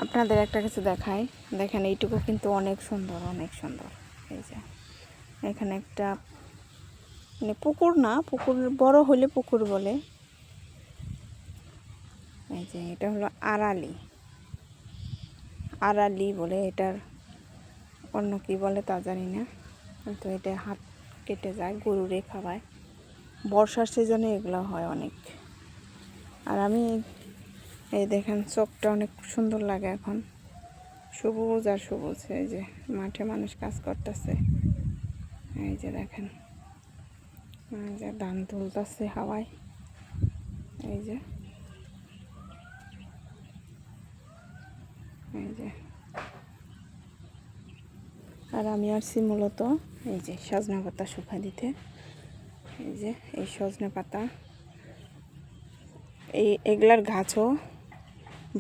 আপনাদের একটা কিছু দেখাই, দেখেন এইটুকু কিন্তু অনেক সুন্দর, অনেক সুন্দর। এই যে এখানে একটা মানে পুকুর না, পুকুর বড় হলে পুকুর বলে। এই যে এটা হলো আড়ালি, আড়ালি বলে, এটার অন্য কি বলে তা জানি না, কিন্তু এটা হাত কেটে যায়, গরুরে খাওয়ায়। বর্ষার সিজনে এগুলো হয় অনেক। আর আমি এই দেখেন চোখটা অনেক সুন্দর লাগে এখন, সবুজ আর সবুজ। এই যে মাঠে মানুষ কাজ করতেছে, এই যে দেখেন, এই যে ধান তুলতেছে হাওয়ায়, এই যে এই যে। আর আমি আসছি মূলত এই যে সজনা পাতা শুকা দিতে। এই যে এই সজনা পাতা, এগুলার গাছও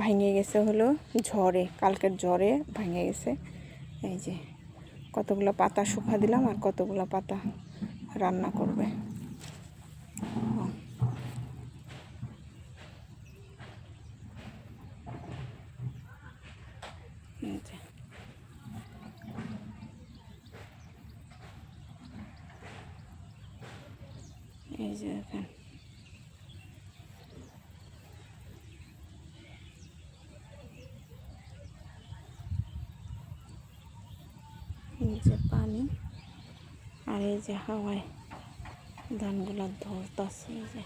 ভেঙে গেছে হলো ঝড়ে, কালকের ঝড়ে ভেঙে গেছে। এই যে কতগুলো পাতা শুকা দিলাম, আর কতগুলো পাতা রান্না করবে। এই যে এই যে দেখেন, এই যে পানি, আর এই যে হাওয়ায় ধানগুলো ধরতেছে। এই যে